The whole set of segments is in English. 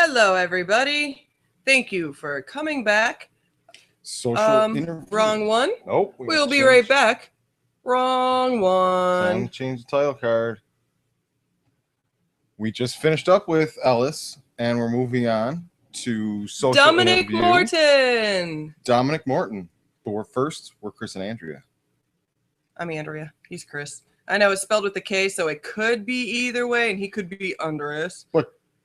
Hello, everybody. Thank you for coming back. Social interview. Wrong one. Oh, We'll be right back. Wrong one. Time to change the title card. We just finished up with Ellis, and we're moving on to social Dominique interview. Morton. Dominique Morton. But we're Chris and Andrea. I'm Andrea. He's Chris. I know it's spelled with a K, so it could be either way, and he could be Andreas.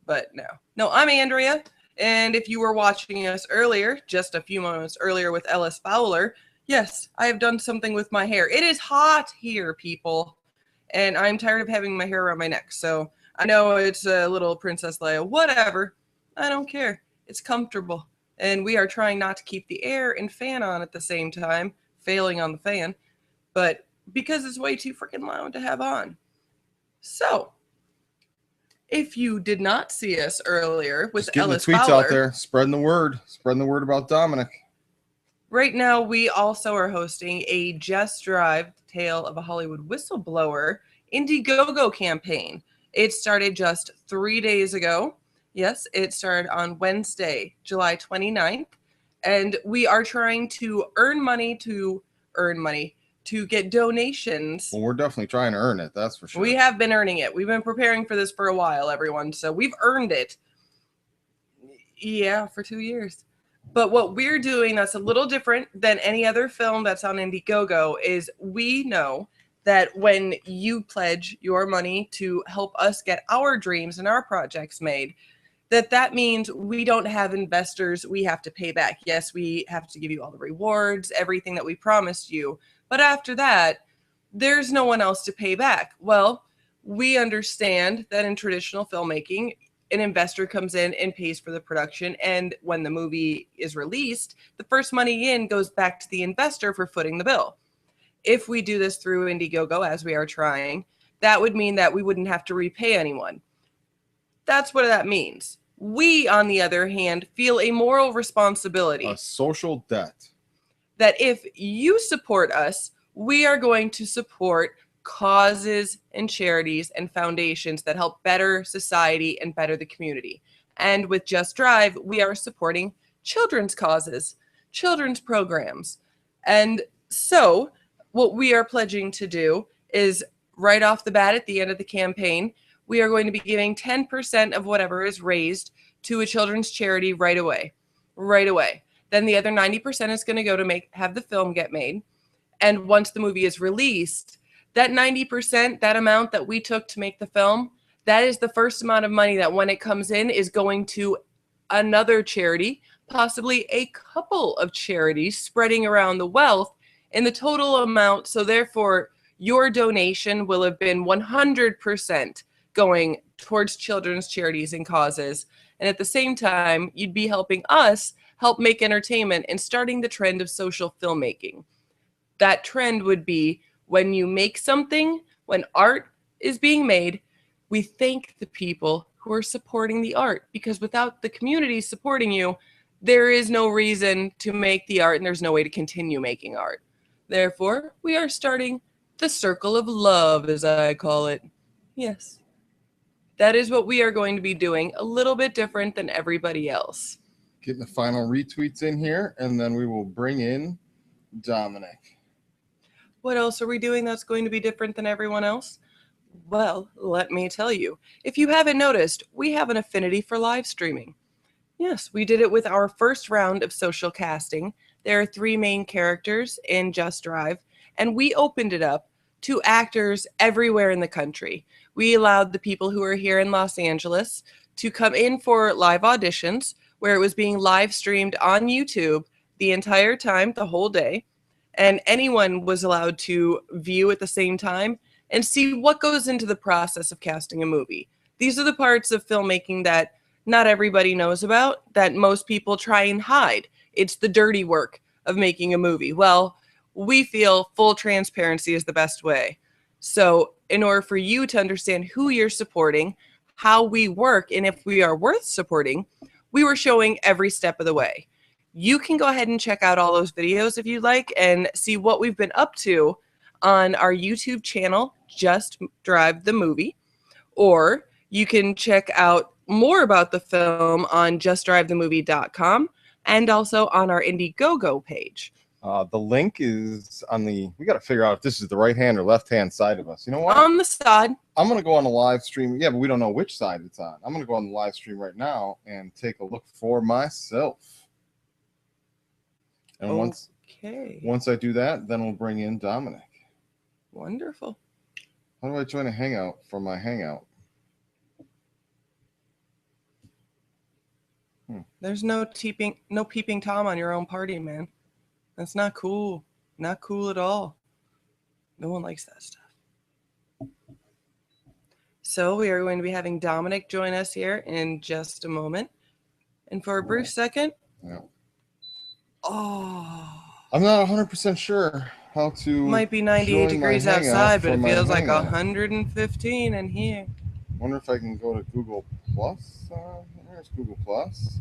But no. No, I'm Andrea. And if you were watching us earlier, just a few moments earlier with Ellis Fowler, yes, I have done something with my hair. It is hot here, people. And I'm tired of having my hair around my neck. So I know it's a little Princess Leia. Whatever. I don't care. It's comfortable. And we are trying not to keep the air and fan on at the same time, failing on the fan. But because it's way too freaking loud to have on. So, if you did not see us earlier with Ellis Fowler, the tweets out there, spreading the word about Dominic. Right now, we also are hosting a Just Drive Tale of a Hollywood Whistleblower Indiegogo campaign. It started just 3 days ago. Yes, it started on Wednesday, July 29th. And we are trying to earn money to get donations. Well, we're definitely trying to earn it, that's for sure. We have been earning it. We've been preparing for this for a while, everyone. So we've earned it. Yeah, for 2 years. But what we're doing that's a little different than any other film that's on Indiegogo is we know that when you pledge your money to help us get our dreams and our projects made, that means we don't have investors we have to pay back. Yes, we have to give you all the rewards, everything that we promised you. But after that, there's no one else to pay back. Well, we understand that in traditional filmmaking, an investor comes in and pays for the production. And when the movie is released, the first money in goes back to the investor for footing the bill. If we do this through Indiegogo, as we are trying, that would mean that we wouldn't have to repay anyone. That's what that means. We, on the other hand, feel a moral responsibility. A social debt. That if you support us, we are going to support causes and charities and foundations that help better society and better the community. And with Just Drive, we are supporting children's causes, children's programs. And so what we are pledging to do is right off the bat at the end of the campaign, we are going to be giving 10% of whatever is raised to a children's charity right away. Then the other 90% is going to go to have the film get made. And once the movie is released, that 90%, that amount that we took to make the film, that is the first amount of money that when it comes in is going to another charity, possibly a couple of charities spreading around the wealth in the total amount. So therefore, your donation will have been 100% going towards children's charities and causes. And at the same time, you'd be helping us help make entertainment and starting the trend of social filmmaking. That trend would be when you make something, when art is being made, we thank the people who are supporting the art, because without the community supporting you, there is no reason to make the art and there's no way to continue making art. Therefore, we are starting the circle of love, as I call it. Yes. That is what we are going to be doing, a little bit different than everybody else. Getting the final retweets in here, and then we will bring in Dominic. What else are we doing that's going to be different than everyone else? Well, let me tell you. If you haven't noticed, we have an affinity for live streaming. Yes, we did it with our first round of social casting. There are 3 main characters in Just Drive, and we opened it up to actors everywhere in the country. We allowed the people who are here in Los Angeles to come in for live auditions, where it was being live streamed on YouTube the entire time, the whole day. And anyone was allowed to view at the same time and see what goes into the process of casting a movie. These are the parts of filmmaking that not everybody knows about, that most people try and hide. It's the dirty work of making a movie. Well, we feel full transparency is the best way. So in order for you to understand who you're supporting, how we work, and if we are worth supporting, we were showing every step of the way. You can go ahead and check out all those videos if you'd like and see what we've been up to on our YouTube channel, Just Drive the Movie. Or you can check out more about the film on justdrivethemovie.com and also on our Indiegogo page. The link is on the, we got to figure out if this is the right hand or left hand side of us. You know what? On the side. I'm going to go on the live stream. Yeah, but we don't know which side it's on. I'm going to go on the live stream right now and take a look for myself. And once I do that, then we'll bring in Dominic. Wonderful. How do I join a Hangout for my Hangout? There's no peeping Tom on your own party, man. That's not cool. Not cool at all. No one likes that stuff. So we are going to be having Dominic join us here in just a moment. And for a brief second. Yeah. Oh. I'm not 100% sure how to. Might be 98 degrees outside, but it feels like 115 in here. Wonder if I can go to Google Plus. There's Google Plus.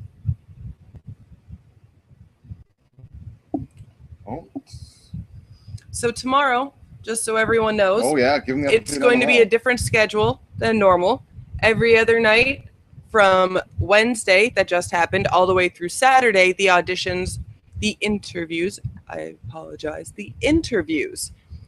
Oh. So tomorrow, just so everyone knows, give me it's going to be a different schedule than normal. Every other night from Wednesday that just happened all the way through Saturday, the interviews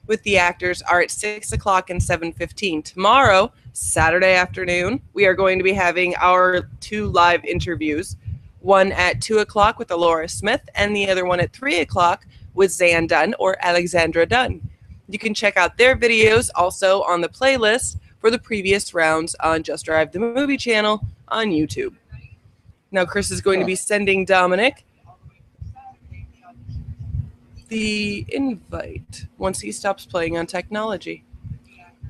with the actors are at 6 o'clock and 7:15. Tomorrow, Saturday afternoon, we are going to be having our 2 live interviews, one at 2 o'clock with Alora Smith and the other one at 3 o'clock with Zan Dunn or Alexandra Dunn. You can check out their videos also on the playlist for the previous rounds on Just Drive the Movie channel on YouTube. Now, Chris is going to be sending Dominic the invite once he stops playing on technology.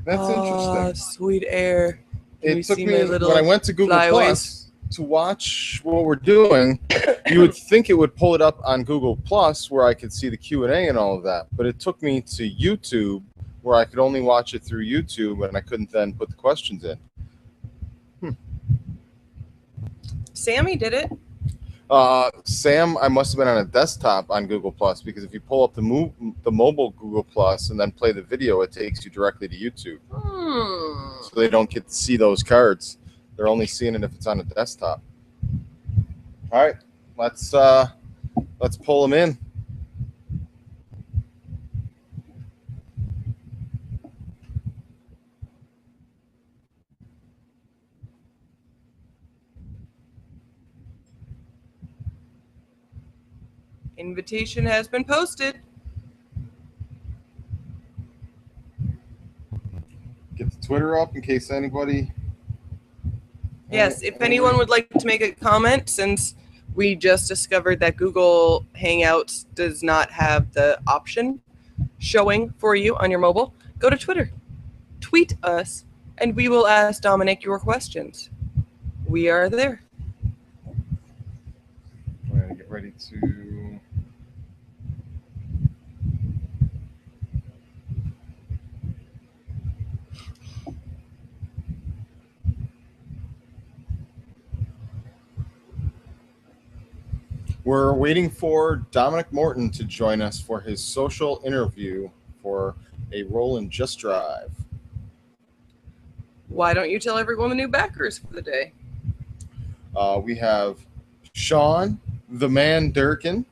That's interesting. Sweet air. It took me, when I went to Google Plus to watch what we're doing, you would think it would pull it up on Google Plus where I could see the Q&A and all of that. But it took me to YouTube where I could only watch it through YouTube and I couldn't then put the questions in. Sammy did it. Sam, I must have been on a desktop on Google Plus because if you pull up the mobile Google Plus and then play the video, it takes you directly to YouTube. So they don't get to see those cards. They're only seeing it if it's on a desktop. All right, let's pull them in. Invitation has been posted. Get the Twitter up in case anybody. Yes, if anyone would like to make a comment, since we just discovered that Google Hangouts does not have the option showing for you on your mobile, go to Twitter. Tweet us, and we will ask Dominic your questions. We are there. We're going to get ready to... We're waiting for Dominique Morton to join us for his social interview for a role in Just Drive. Why don't you tell everyone the new backers for the day? We have Sean, the man Durkin,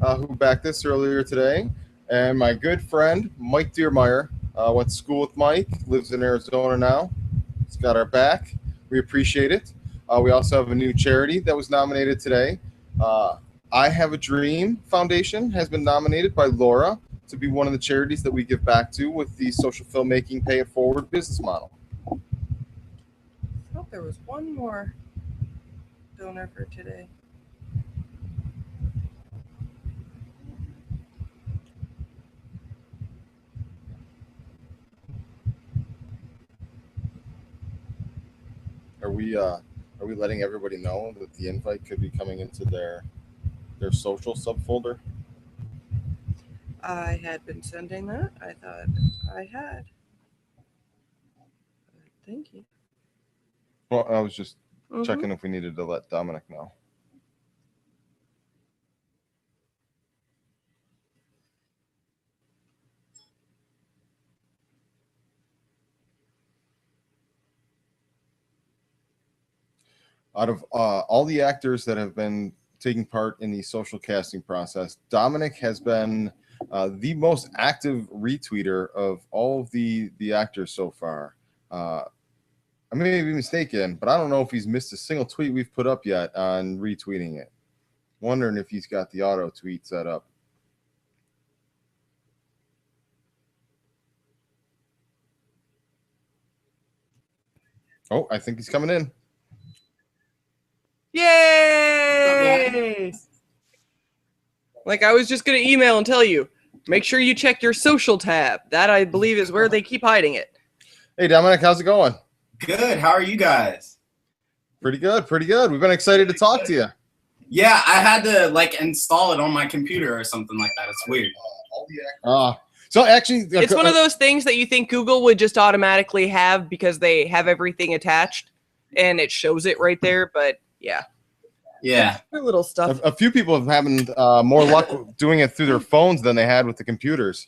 who backed this earlier today, and my good friend Mike Dearmeyer. Went to school with Mike, lives in Arizona now. He's got our back. We appreciate it. We also have a new charity that was nominated today. I Have a Dream Foundation has been nominated by Laura to be one of the charities that we give back to with the social filmmaking pay it forward business model. I thought there was one more donor for today. Are we letting everybody know that the invite could be coming into their social subfolder? I had been sending that. I thought I had. Thank you. Well, I was just checking if we needed to let Dominic know. Out of all the actors that have been taking part in the social casting process, Dominic has been the most active retweeter of all of the actors so far. I may be mistaken, but I don't know if he's missed a single tweet we've put up yet on retweeting it. Wondering if he's got the auto tweet set up. Oh, I think he's coming in. Yay! Like, I was just going to email and tell you, make sure you check your social tab. That, I believe, is where they keep hiding it. Hey, Dominic, how's it going? Good. How are you guys? Pretty good, pretty good. We've been excited to talk to you. Yeah, I had to like install it on my computer or something like that. It's weird. So actually, It's one of those things that you think Google would just automatically have because they have everything attached and it shows it right there. But yeah. Yeah. Little stuff. A few people have having more luck doing it through their phones than they had with the computers.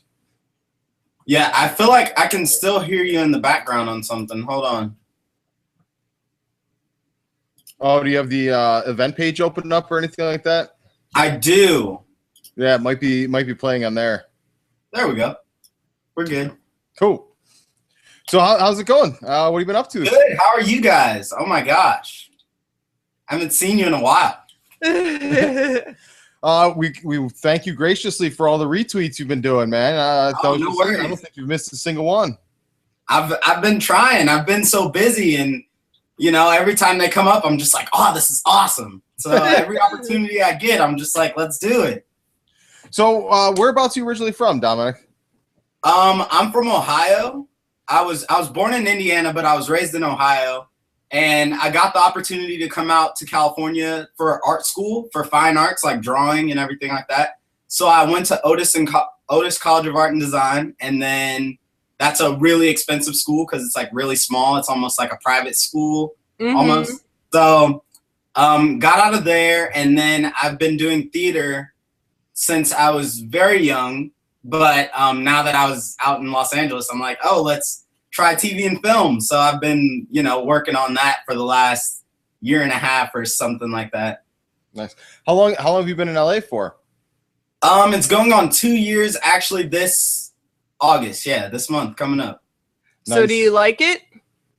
Yeah, I feel like I can still hear you in the background on something. Hold on. Oh, do you have the event page open up or anything like that? I do. Yeah, it might be playing on there. There we go. We're good. Cool. So how's it going? What have you been up to? Good. How are you guys? Oh my gosh. I haven't seen you in a while. We thank you graciously for all the retweets you've been doing, man. No worries. I don't think you've missed a single one. I've been trying. I've been so busy, and you know, every time they come up, I'm just like, oh, this is awesome. So every opportunity I get, I'm just like, let's do it. So whereabouts are you originally from, Dominic? I'm from Ohio. I was born in Indiana, but I was raised in Ohio. And I got the opportunity to come out to California for art school, for fine arts, like drawing and everything like that. So I went to Otis College of Art and Design. And then that's a really expensive school because it's like really small. It's almost like a private school, almost. So got out of there. And then I've been doing theater since I was very young. But now that I was out in Los Angeles, I'm like, oh, let's try TV and film. So I've been, you know, working on that for the last year and a half or something like that. Nice. How long have you been in LA for? It's going on 2 years actually this August. Yeah, this month coming up. So Nice. do you like it?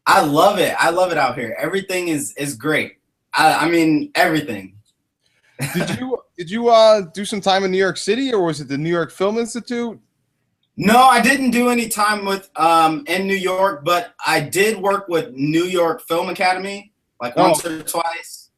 I love it. I love it out here. Everything is great. I mean, everything. Did you do some time in New York City, or was it the New York Film Institute? No, I didn't do any time with in New York, but I did work with New York Film Academy like once or twice.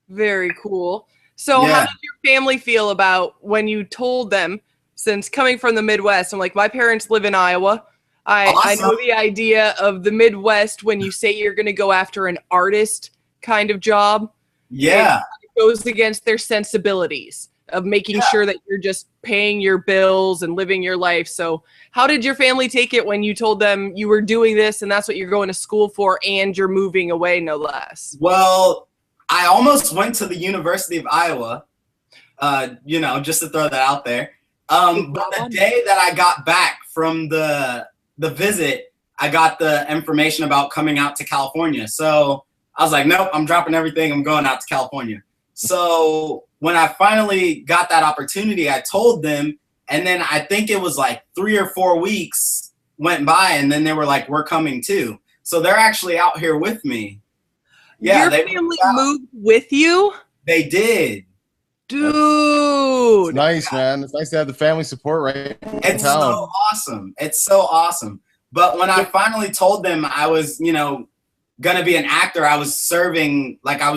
Very cool. So how did your family feel about when you told them, since coming from the Midwest, I'm like, my parents live in Iowa. I know the idea of the Midwest when you say you're going to go after an artist kind of job. Yeah. It goes against their sensibilities of making sure that you're just paying your bills and living your life. So how did your family take it when you told them you were doing this and that's what you're going to school for and you're moving away, no less? Well, I almost went to the University of Iowa, you know, just to throw that out there. But the day that I got back from the visit, I got the information about coming out to California. So I was like, nope, I'm dropping everything. I'm going out to California. So when I finally got that opportunity, I told them, and then I think it was like 3 or 4 weeks went by, and then they were like, we're coming too. So they're actually out here with me. Yeah, your family moved with you? They did. Dude. It's nice, man. It's nice to have the family support right in It's town. so awesome. It's so awesome. But when I finally told them I was, you know, going to be an actor, I was serving, like I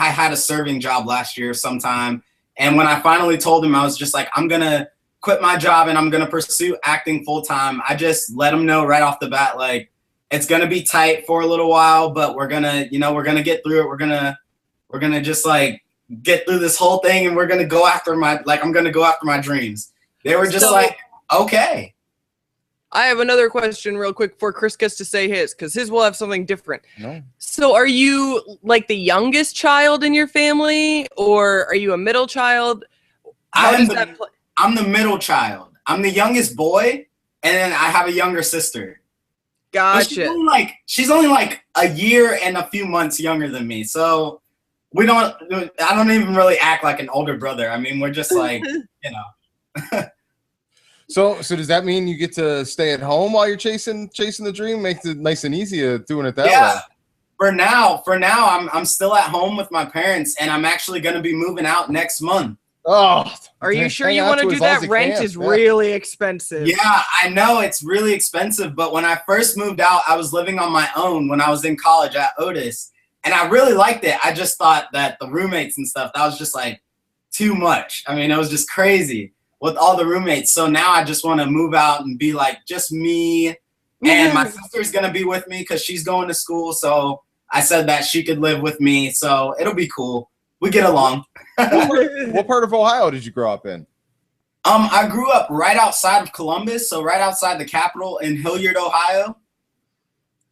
had a serving job last year sometime. And when I finally told him, I was just like, I'm going to quit my job and I'm going to pursue acting full time. I just let him know right off the bat, like, it's going to be tight for a little while, but we're going to, you know, we're going to get through it. We're going to just like get through this whole thing. And we're going to go after I'm going to go after my dreams. They were just like, okay. I have another question real quick before Chris gets to say his, because his will have something different. No. So are you like the youngest child in your family, or are you a middle child? I'm the middle child. I'm the youngest boy, and then I have a younger sister. But Gotcha. she's only like a year and a few months younger than me. So I don't even really act like an older brother. I mean, we're just like, you know. So does that mean you get to stay at home while you're chasing the dream? Makes it nice and easy doing it that way. For now, I'm still at home with my parents, and I'm actually going to be moving out next month. Oh, are you sure you want to do that? Rent is really expensive. Yeah, I know it's really expensive, but when I first moved out, I was living on my own when I was in college at Otis, and I really liked it. I just thought that the roommates and stuff, that was just like too much. I mean, it was just crazy with all the roommates. So now I just want to move out and be like just me, and my sister's going to be with me because she's going to school. So I said that she could live with me, so it'll be cool. We get along. What part of Ohio did you grow up in? I grew up right outside of Columbus, so right outside the capital in Hilliard, Ohio.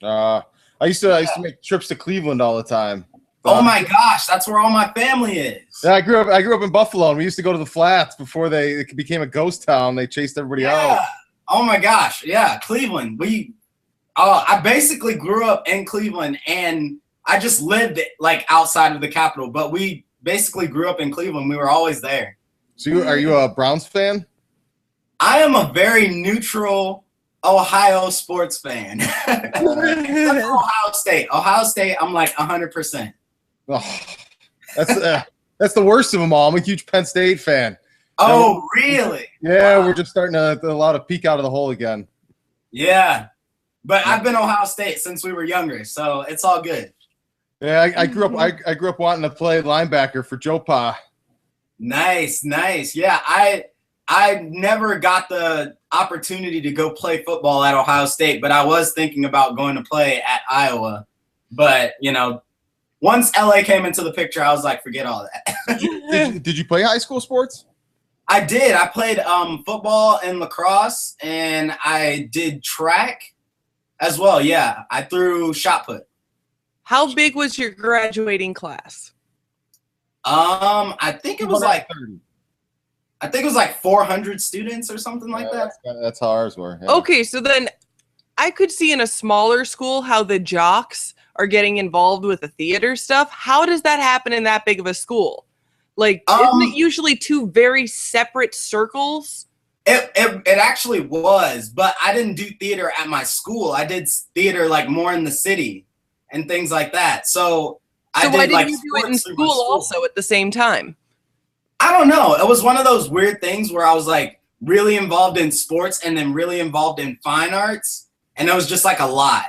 I used to make trips to Cleveland all the time. Oh my gosh, that's where all my family is. Yeah, I grew up in Buffalo, and we used to go to the flats before it became a ghost town. They chased everybody out. Oh my gosh, yeah, Cleveland. I basically grew up in Cleveland, and I just lived like outside of the capital, but we basically grew up in Cleveland. We were always there. So are you a Browns fan? I am a very neutral Ohio sports fan. Except for Ohio State. Ohio State, I'm like 100%. Oh, that's the worst of them all. I'm a huge Penn State fan. Oh, really? Yeah, wow. We're just starting to a lot of peek out of the hole again. Yeah, but I've been Ohio State since we were younger, so it's all good. Yeah, I grew up wanting to play linebacker for Joe Pa. Nice. Yeah, I never got the opportunity to go play football at Ohio State, but I was thinking about going to play at Iowa. But, you know, once LA came into the picture, I was like, forget all that. Did you play high school sports? I did. I played football and lacrosse, and I did track as well. Yeah, I threw shot put. How big was your graduating class? I think it was like 30. I think it was like 400 students or something like that. That's how ours were. Yeah. Okay, so then I could see in a smaller school how the jocks are getting involved with the theater stuff. How does that happen in that big of a school? Like, isn't it usually two very separate circles? It actually was, but I didn't do theater at my school. I did theater like more in the city and things like that. So why didn't you do it in school also at the same time? I don't know. It was one of those weird things where I was like really involved in sports and then really involved in fine arts. And it was just like a lot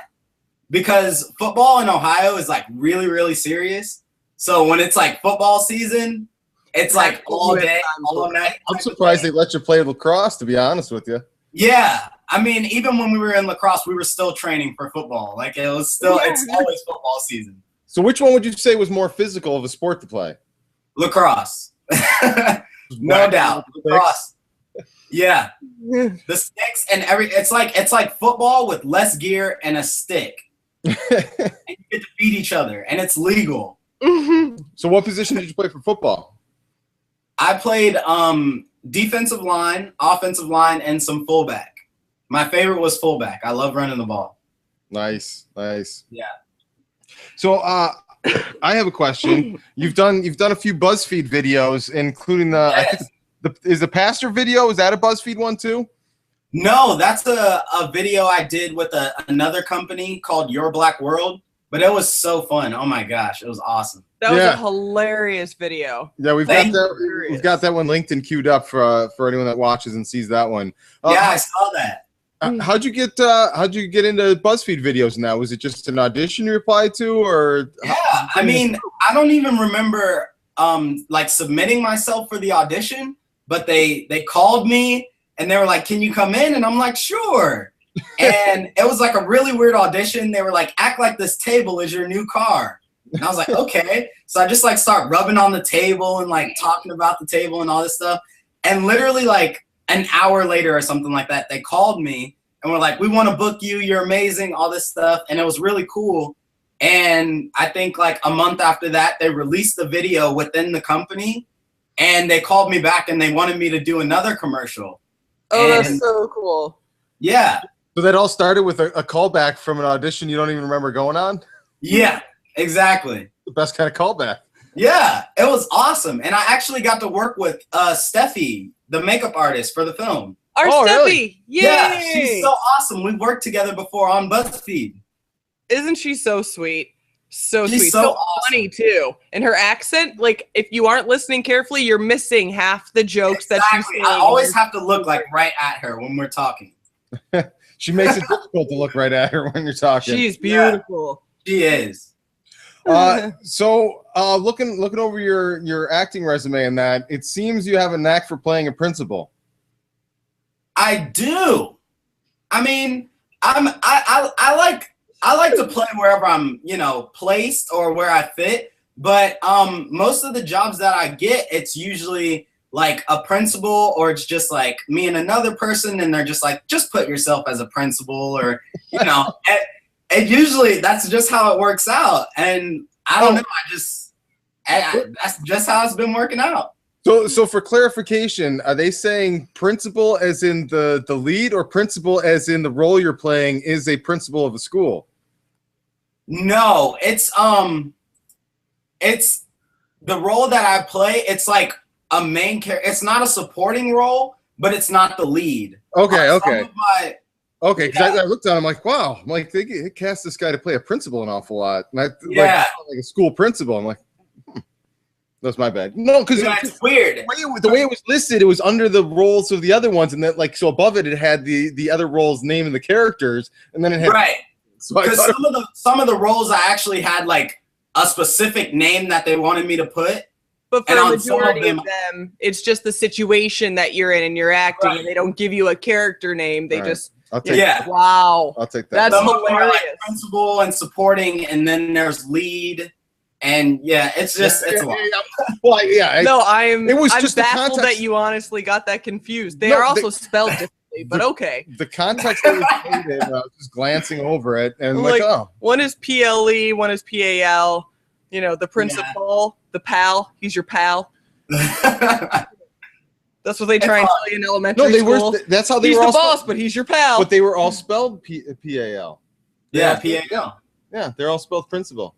because football in Ohio is like really, really serious. So when it's like football season, it's like all day, all night. I'm surprised they let you play lacrosse, to be honest with you. Yeah. I mean, even when we were in lacrosse, we were still training for football. Like it's always football season. So which one would you say was more physical of a sport to play? Lacrosse. No doubt. Lacrosse. Yeah. The sticks and it's like football with less gear and a stick. And you get to beat each other and it's legal. So what position did you play for football? I played defensive line, offensive line, and some fullback. My favorite was fullback. I love running the ball. Nice. Yeah. So I have a question. You've done a few BuzzFeed videos, including I think is the pastor video. Is that a BuzzFeed one too? No, that's a video I did with another company called Your Black World. But it was so fun. Oh my gosh, it was awesome. That was a hilarious video. Yeah, we've got that one linked and queued up for anyone that watches and sees that one. Yeah, I saw that. How'd you get into BuzzFeed videos now? Was it just an audition you applied to, or? Yeah, I mean, I don't even remember like submitting myself for the audition, but they called me and they were like, "Can you come in?" And I'm like, "Sure." And it was like a really weird audition. They were like, "Act like this table is your new car." And I was like, okay. So I just like start rubbing on the table and like talking about the table and all this stuff. And literally like an hour later or something like that, they called me and were like, "We want to book you. You're amazing," all this stuff. And it was really cool. And I think like a month after that, they released the video within the company and they called me back and they wanted me to do another commercial. Oh, that's so cool. Yeah. So that all started with a callback from an audition you don't even remember going on? Yeah, exactly. The best kind of callback. Yeah, it was awesome. And I actually got to work with Steffi, the makeup artist for the film. Our Oh, Steffi. really? Yay! Yeah, she's so awesome. We worked together before on BuzzFeed. Isn't she so sweet? So She's sweet. so So awesome. funny too. And her accent, like if you aren't listening carefully, you're missing half the jokes that she's Exactly. saying. I always have to look like right at her when we're talking. She makes it difficult to look right at her when you're talking. She's beautiful. She is. So looking over your acting resume and that, it seems you have a knack for playing a principal. I do. I mean, I like to play wherever I'm, placed or where I fit. But most of the jobs that I get, it's usually like a principal, or it's just like me and another person, and they're just like, just put yourself as a principal, or and usually that's just how it works out. And I don't know, that's just how it's been working out. So for clarification, are they saying principal as in the lead, or principal as in the role you're playing is a principal of a school? No, it's the role that I play. It's like a main character. It's not a supporting role, but it's not the lead. Okay. Okay. Because I looked at him, I'm like, wow. I'm like, they cast this guy to play a principal an awful lot. And like a school principal. I'm like, that's my bad. No, because it's weird. The way it was listed, it was under the roles of the other ones, and that so above it had the other roles' name and the characters, and then it had right. So because some of the roles I actually had like a specific name that they wanted me to put. But for the majority of them, it's just the situation that you're in and you're acting, and they don't give you a character name. They just wow. I'll take that. That's hilarious. Like principal and supporting, and then there's lead. And it's just it's a lot. Well, yeah. I'm just baffled that you honestly got that confused. They are also spelled differently, but okay. The context that was stated, I was just glancing over it and like, oh. One is PLE, one is PAL. The principal, the pal. He's your pal. That's what they try and tell you in elementary school. That's how they he's were the boss, but he's your pal. But they were all spelled PAL. Yeah, PAL. Yeah, they're all spelled principal.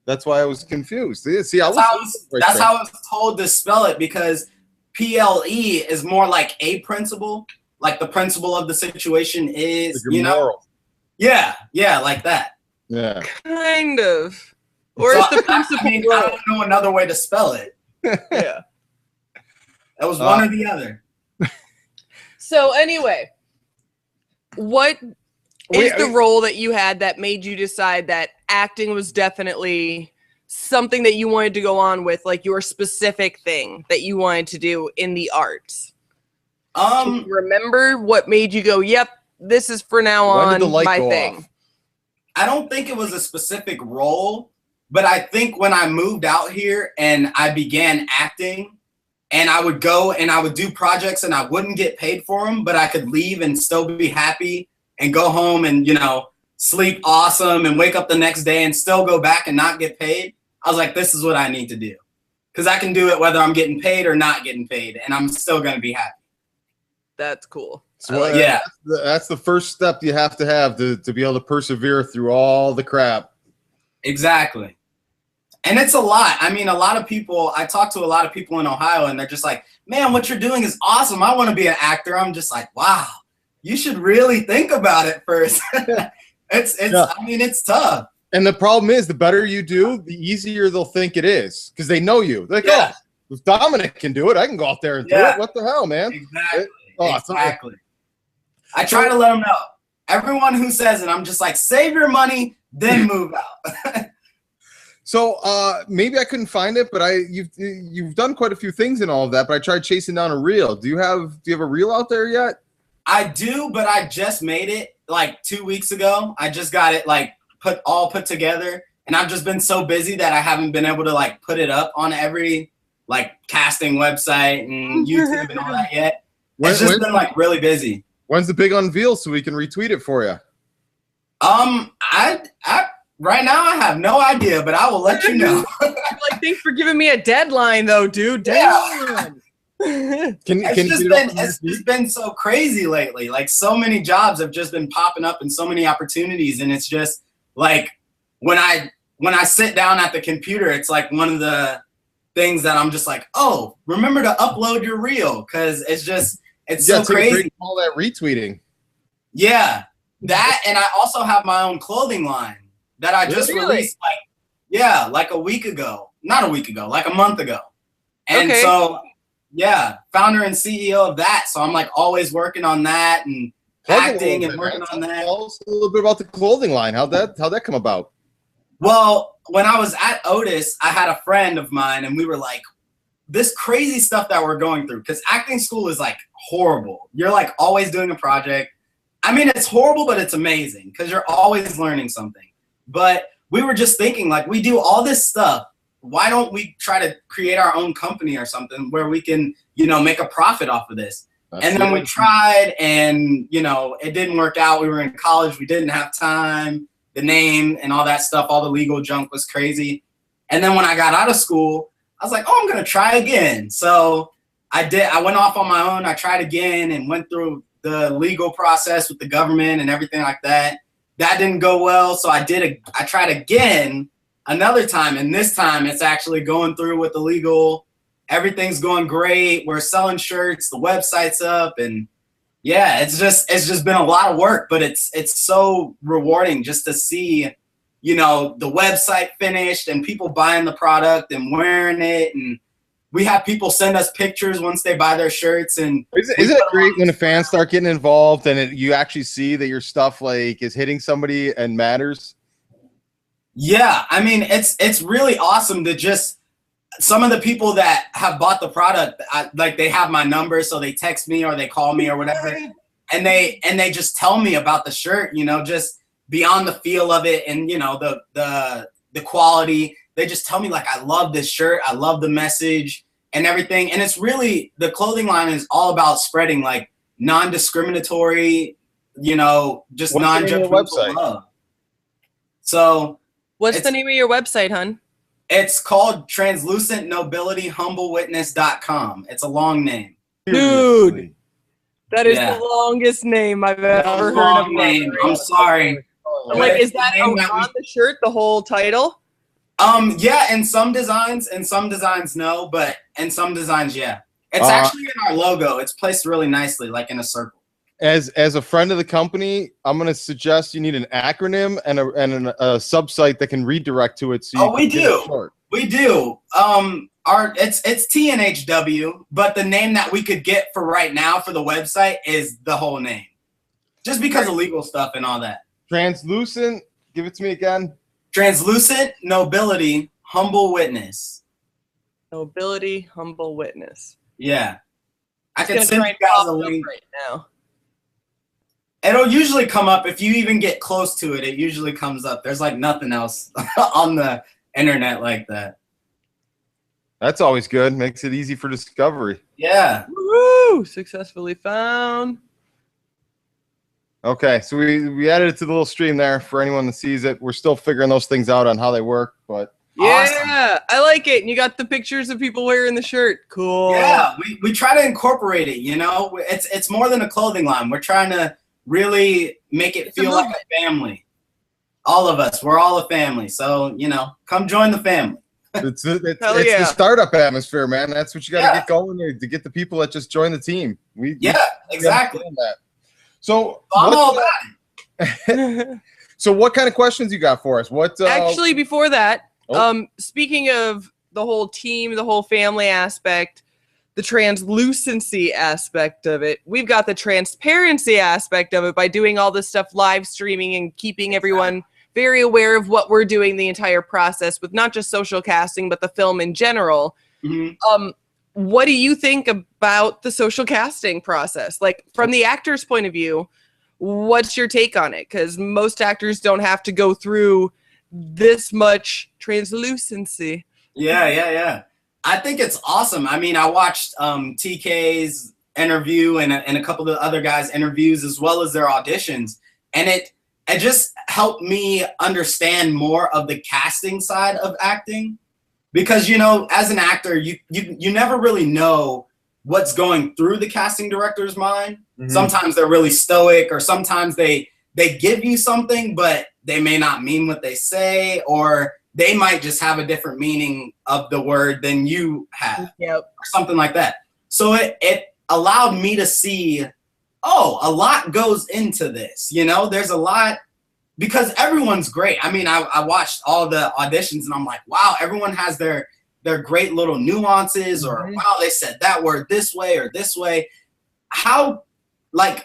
That's why I was confused. See, that's how I was told to spell it, because PLE is more like a principal, like the principal of the situation is, like moral. Yeah, like that. Yeah. Kind of. Or is the principal? I don't know another way to spell it. Yeah. That was one or the other. So anyway, what is the role that you had that made you decide that acting was definitely something that you wanted to go on with, like your specific thing that you wanted to do in the arts? Can you remember what made you go, yep, this is for now on my thing? Off? I don't think it was a specific role, but I think when I moved out here and I began acting, and I would go and I would do projects and I wouldn't get paid for them, but I could leave and still be happy and go home and, sleep awesome and wake up the next day and still go back and not get paid. I was like, this is what I need to do, because I can do it whether I'm getting paid or not getting paid, and I'm still going to be happy. That's cool. So that's the first step you have to be able to persevere through all the crap. Exactly. And it's a lot. I mean, I talk to a lot of people in Ohio, and they're just like, man, what you're doing is awesome. I want to be an actor. I'm just like, wow, you should really think about it first. It's tough. And the problem is, the better you do, the easier they'll think it is, because they know you. They're like, oh, if Dominic can do it, I can go out there and do it. What the hell, man? Exactly. Exactly. I try to let them know. Everyone who says it, I'm just like, save your money, then move out. So maybe I couldn't find it, but you've done quite a few things in all of that. But I tried chasing down a reel. Do you have a reel out there yet? I do, but I just made it like 2 weeks ago. I just got it like put together, and I've just been so busy that I haven't been able to like put it up on every like casting website and YouTube and all that yet. It's just been like really busy. When's the big unveil so we can retweet it for you? I right now I have no idea, but I will let you know. Like, thanks for giving me a deadline though, dude. Damn. It's just been so crazy lately. Like so many jobs have just been popping up and so many opportunities. And it's just like when I sit down at the computer, it's like one of the things that I'm just like, oh, remember to upload your reel, because it's so crazy. All that retweeting. Yeah, that, and I also have my own clothing line that I just released like a week ago. Not a week ago, like a month ago. And so yeah, founder and CEO of that. So I'm like always working on that and acting and working on that. Tell us a little bit about the clothing line. How'd that come about? Well, when I was at Otis, I had a friend of mine and we were like, this crazy stuff that we're going through, because acting school is like horrible. You're like always doing a project. I mean, it's horrible, but it's amazing because you're always learning something. But we were just thinking, like, we do all this stuff. Why don't we try to create our own company or something where we can, make a profit off of this? And then we tried and, it didn't work out. We were in college. We didn't have time. The name and all that stuff, all the legal junk was crazy. And then when I got out of school, I was like, oh, I'm going to try again. So I went off on my own. I tried again and went through the legal process with the government and everything like that. That didn't go well. So I tried again another time. And this time it's actually going through with the legal. Everything's going great. We're selling shirts. The website's up. And yeah, it's just been a lot of work, but it's so rewarding just to see, the website finished and people buying the product and wearing it. And we have people send us pictures once they buy their shirts. And isn't it great when the fans start getting involved and you actually see that your stuff like is hitting somebody and matters? Yeah, I mean, it's really awesome to just, some of the people that have bought the product, they have my number, so they text me or they call me or whatever, and they just tell me about the shirt, just beyond the feel of it and the quality. They just tell me like, I love this shirt, I love the message and everything. And it's really, the clothing line is all about spreading like non-discriminatory, just non-judgmental love. So what's the name of your website, hun? It's called translucentnobilityhumblewitness.com. It's a long name. Dude, that is the longest name I've ever heard of. I'm sorry. Like, is that on the shirt, the whole title? Yeah, in some designs, no, but in some designs, yeah. It's actually in our logo. It's placed really nicely, like in a circle. As a friend of the company, I'm going to suggest you need an acronym and a sub-site that can redirect to it. So we do. It's TNHW, but the name that we could get for right now for the website is the whole name, just because of legal stuff and all that. Translucent. Give it to me again. Translucent Nobility Humble Witness. Nobility Humble Witness. Yeah, I can send you guys a link right now. It'll usually come up if you even get close to it. It usually comes up. There's like nothing else on the internet like that. That's always good. Makes it easy for discovery. Yeah. Woo! Successfully found. Okay, so we added it to the little stream there for anyone that sees it. We're still figuring those things out on how they work, but yeah, awesome. I like it. And you got the pictures of people wearing the shirt. Cool. Yeah, we try to incorporate it. It's more than a clothing line. We're trying to really make it feel like a family. All of us, we're all a family. So, come join the family. It's the startup atmosphere, man. That's what you got to get going there to get the people that just join the team. Exactly. That. So I'm all about it. So what kind of questions you got for us? Actually, before that, speaking of the whole team, the whole family aspect, the translucency aspect of it, we've got the transparency aspect of it by doing all this stuff live streaming and keeping everyone very aware of what we're doing the entire process with not just social casting, but the film in general. Mm-hmm. What do you think about the social casting process? Like, from the actor's point of view, what's your take on it? Because most actors don't have to go through this much translucency. Yeah. I think it's awesome. I mean, I watched TK's interview and a couple of the other guys' interviews as well as their auditions. And it just helped me understand more of the casting side of acting. Because, as an actor, you never really know what's going through the casting director's mind. Sometimes they're really stoic, or sometimes they give you something, but they may not mean what they say, or they might just have a different meaning of the word than you have, or something like that. So it allowed me to see, oh, a lot goes into this. You know, there's a lot, because everyone's great. I mean, I watched all the auditions and I'm like, wow, everyone has their great little nuances, or wow, they said that word this way or this way. How, like,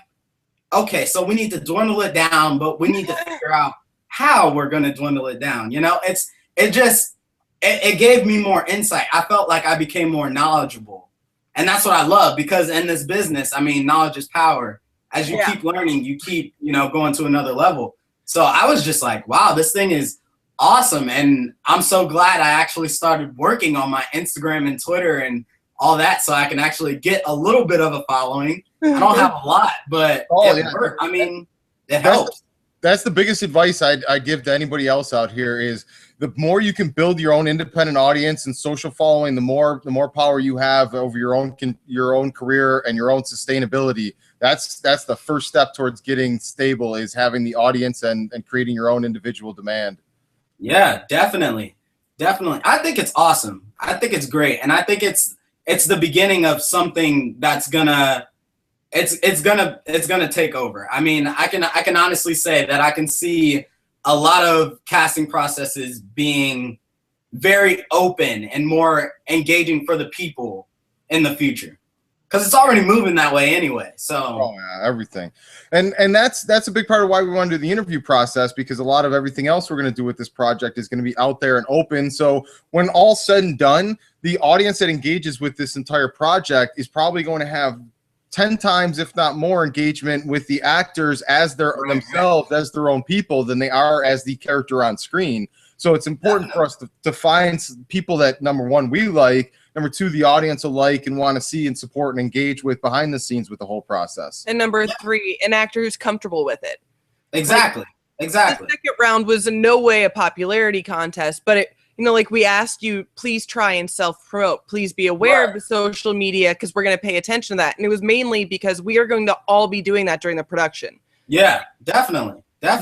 okay, so we need to dwindle it down, but we need to figure out how we're going to dwindle it down. You know, it gave me more insight. I felt like I became more knowledgeable. And that's what I love, because in this business, I mean, knowledge is power. As you keep learning, you keep, you know, going to another level. So I was just like, wow, this thing is awesome. And I'm so glad I actually started working on my Instagram and Twitter and all that, so I can actually get a little bit of a following. I don't have a lot, but it worked. I mean, it helps. That's the biggest advice I give to anybody else out here is the more you can build your own independent audience and social following, the more power you have over your own career and your own sustainability. That's the first step towards getting stable, is having the audience and creating your own individual demand. Yeah, definitely. I think it's awesome. I think it's great. And I think it's the beginning of something that's gonna take over. I mean, I can honestly say that I can see a lot of casting processes being very open and more engaging for the people in the future, because it's already moving that way anyway. So everything, and that's a big part of why we want to do the interview process, because a lot of everything else we're going to do with this project is going to be out there and open. So when all's said and done, the audience that engages with this entire project is probably going to have 10 times, if not more, engagement with the actors as themselves, as their own people, than they are as the character on screen. So it's important for us to find people that, number one, we like, number two, the audience will like and want to see and support and engage with behind the scenes with the whole process. And number three, an actor who's comfortable with it. Exactly. The second round was in no way a popularity contest, but like we asked you, please try and self-promote. Please be aware of the social media, because we're going to pay attention to that. And it was mainly because we are going to all be doing that during the production. Yeah, definitely. There's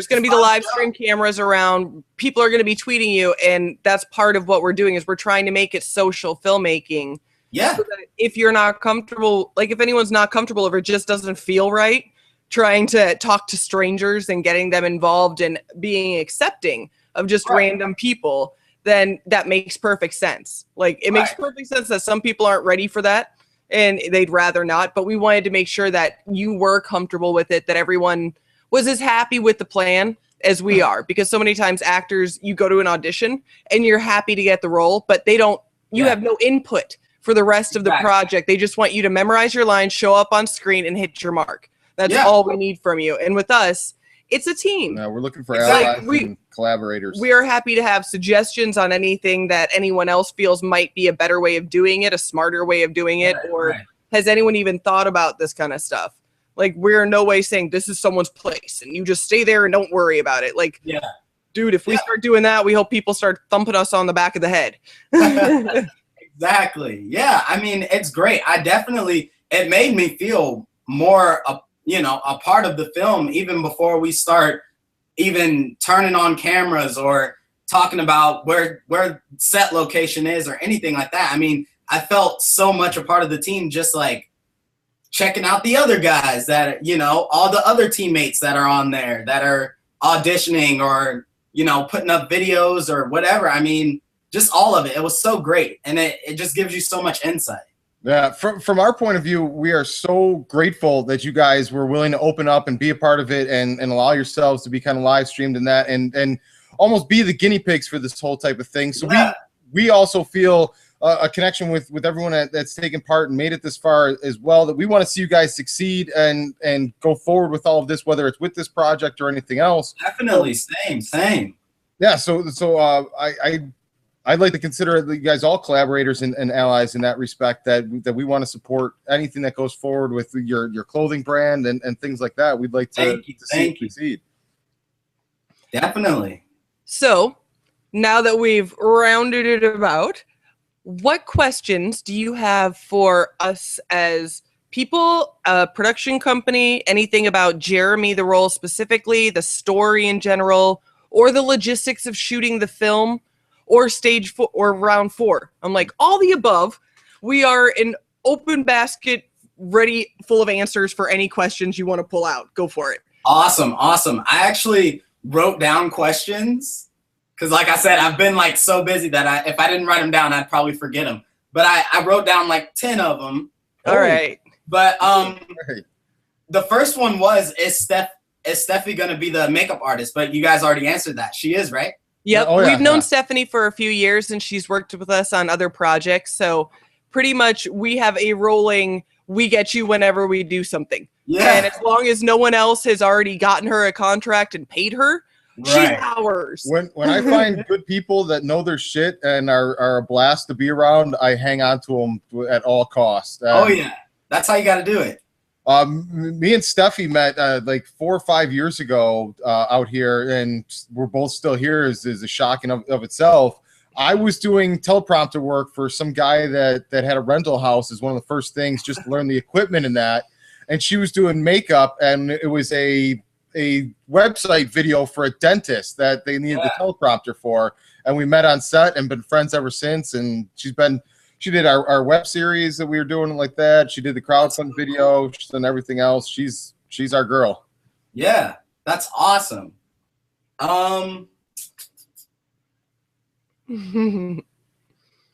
going to be the live stream cameras around. People are going to be tweeting you, and that's part of what we're doing, is we're trying to make it social filmmaking. Yeah. So that if you're not comfortable, like if anyone's not comfortable, or it just doesn't feel right, trying to talk to strangers and getting them involved and being accepting of just random people, then that makes perfect sense. Like it makes perfect sense that some people aren't ready for that and they'd rather not, but we wanted to make sure that you were comfortable with it, that everyone was as happy with the plan as we are, because so many times actors, you go to an audition and you're happy to get the role, but you have no input for the rest of the project. They just want you to memorize your lines, show up on screen, and hit your mark. That's all we need from you. And with us, it's a team. No, we're looking for allies and collaborators. We are happy to have suggestions on anything that anyone else feels might be a better way of doing it, a smarter way of doing it, or has anyone even thought about this kind of stuff? Like, we're in no way saying this is someone's place and you just stay there and don't worry about it. Like, dude, if we start doing that, we hope people start thumping us on the back of the head. Exactly. Yeah. I mean, it's great. It made me feel more a part of the film, even before we start even turning on cameras or talking about where set location is or anything like that. I mean, I felt so much a part of the team, just like checking out the other guys that, all the other teammates that are on there that are auditioning or, putting up videos or whatever. I mean, just all of it. It was so great. And it just gives you so much insight. Yeah, from our point of view, we are so grateful that you guys were willing to open up and be a part of it and allow yourselves to be kind of live streamed in that and almost be the guinea pigs for this whole type of thing. So we also feel a connection with everyone that's taken part and made it this far as well, that we want to see you guys succeed and go forward with all of this, whether it's with this project or anything else. Definitely, same. Yeah, so I'd like to consider you guys all collaborators and allies in that respect, that we want to support anything that goes forward with your clothing brand and things like that. We'd like to see it succeed. Definitely. So now that we've rounded it about, what questions do you have for us as people, a production company, anything about Jeremy, the role specifically, the story in general, or the logistics of shooting the film, or stage 4 or round 4? I'm like, all the above. We are an open basket, ready, full of answers for any questions you want to pull out. Go for it. Awesome. I actually wrote down questions because, like I said, I've been like so busy that if I didn't write them down, I'd probably forget them. But I wrote down like 10 of them. All right. But the first one was, is Steffi going to be the makeup artist? But you guys already answered that. She is, right? Yep. We've known Stephanie for a few years, and she's worked with us on other projects. So pretty much we have a rolling, we get you whenever we do something. Yeah. And as long as no one else has already gotten her a contract and paid her, she's ours. When I find good people that know their shit and are a blast to be around, I hang on to them at all costs. Oh yeah, that's how you got to do it. Me and Steffi met like 4 or 5 years ago out here, and we're both still here. Is a shock in of itself. I was doing teleprompter work for some guy that had a rental house as one of the first things, just to learn the equipment in that. And she was doing makeup, and it was a website video for a dentist that they needed the teleprompter for. And we met on set and been friends ever since. And she did our web series that we were doing like that. She did the crowdfund video. She's done everything else. She's our girl. Yeah, that's awesome.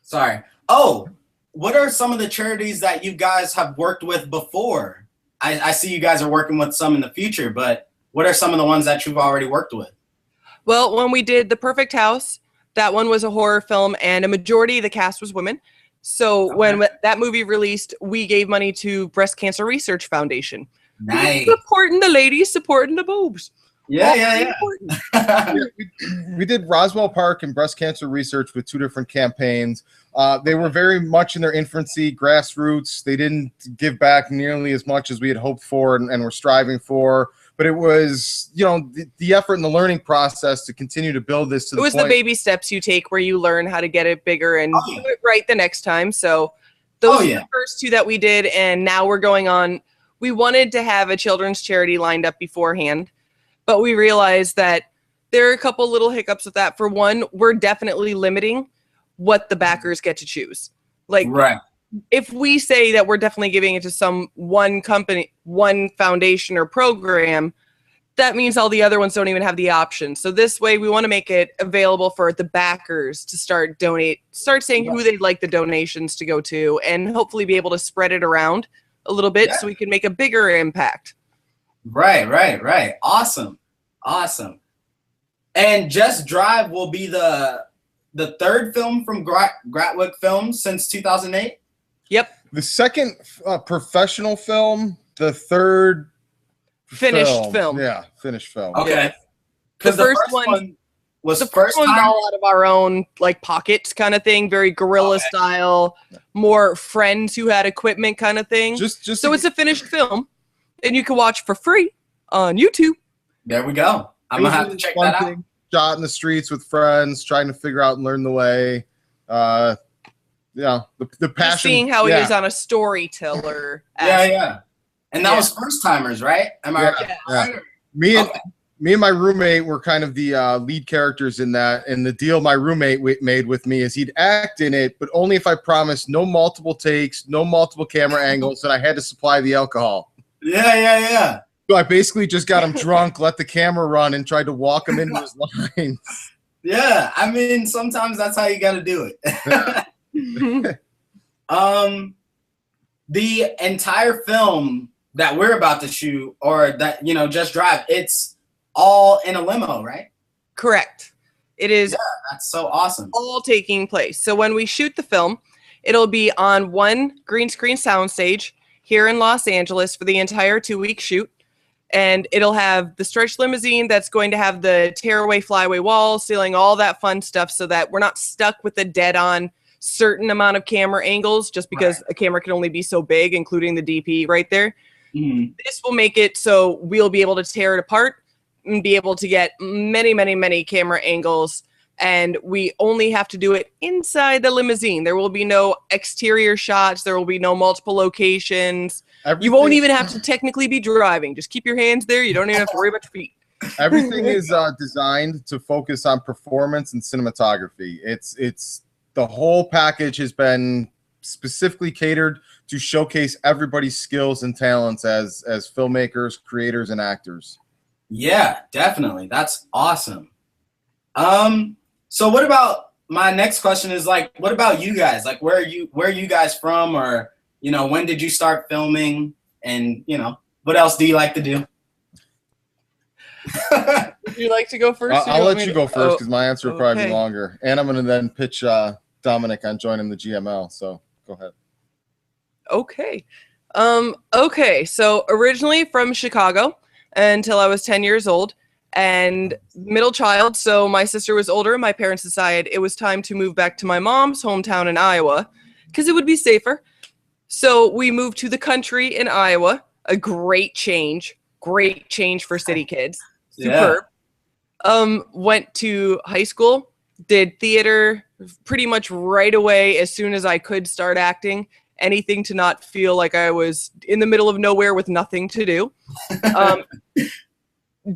Sorry. Oh, what are some of the charities that you guys have worked with before? I see you guys are working with some in the future, but what are some of the ones that you've already worked with? Well, when we did The Perfect House, that one was a horror film, and a majority of the cast was women. So when that movie released, we gave money to Breast Cancer Research Foundation. Nice. Supporting the ladies, supporting the boobs. Yeah. We did Roswell Park and breast cancer research with 2 different campaigns. They were very much in their infancy, grassroots. They didn't give back nearly as much as we had hoped for and were striving for. But it was, the effort and the learning process to continue to build this to the point. It was the baby steps you take where you learn how to get it bigger and do it right the next time. So those are the first 2 that we did, and now we're going on. We wanted to have a children's charity lined up beforehand, but we realized that there are a couple little hiccups with that. For one, we're definitely limiting what the backers get to choose. Like, if we say that we're definitely giving it to some one company, one foundation or program, that means all the other ones don't even have the option. So this way, we want to make it available for the backers to start saying who they'd like the donations to go to, and hopefully be able to spread it around a little bit so we can make a bigger impact. Right. Awesome. And Just Drive will be the 3rd film from Gratwick Films since 2008? Yep. The 2nd professional film, the 3rd finished film. Yeah, finished film. Okay. The first one was the first one's all out of our own pockets kind of thing, very guerrilla style, more friends who had equipment kind of thing. So it's a finished film, and you can watch for free on YouTube. There we go. I'm gonna have to check that out. Shot in the streets with friends, trying to figure out and learn the way. The passion. Just seeing how he is on a storyteller. Yeah. And that was first timers, right? Am I right? Yeah. Me and my roommate were kind of the lead characters in that. And the deal my roommate made with me is he'd act in it, but only if I promised no multiple takes, no multiple camera angles, and I had to supply the alcohol. Yeah. So I basically just got him drunk, let the camera run, and tried to walk him into his lines. Yeah, I mean, sometimes that's how you got to do it. The entire film that we're about to shoot, or that, Just Drive, it's all in a limo, right? Correct. It is. Yeah, that's so awesome. All taking place. So when we shoot the film, it'll be on one green screen soundstage here in Los Angeles for the entire 2-week shoot. And it'll have the stretch limousine that's going to have the tearaway, flyaway walls, ceiling, all that fun stuff, so that we're not stuck with the dead-on certain amount of camera angles just because a camera can only be so big, including the DP right there. This will make it so we'll be able to tear it apart and be able to get many, many, many camera angles and we only have to do it inside the limousine. There will be no exterior shots. There will be no multiple locations. You won't even have to technically be driving. Just keep your hands there. You don't even have to worry about your feet. Everything is designed to focus on performance and cinematography. It's the whole package has been specifically catered to showcase everybody's skills and talents as filmmakers, creators, and actors. Yeah, definitely. That's awesome. So what about, my next question is like, what about you guys? Like, where are you guys from? Or, you know, when did you start filming? And, you know, what else do you like to do? Would you like to go first? I'll let you go first because my answer will probably be okay. longer. And I'm going to then pitch Dominic on joining the GML. So go ahead. Okay. Okay. So originally from Chicago until I was 10 years old and middle child. So my sister was older. My parents decided it was time to move back to my mom's hometown in Iowa because it would be safer. So we moved to the country in Iowa. A great change for city kids. Superb. Yeah. Went to high school, did theater pretty much right away as soon as I could start acting. Anything to not feel like I was in the middle of nowhere with nothing to do.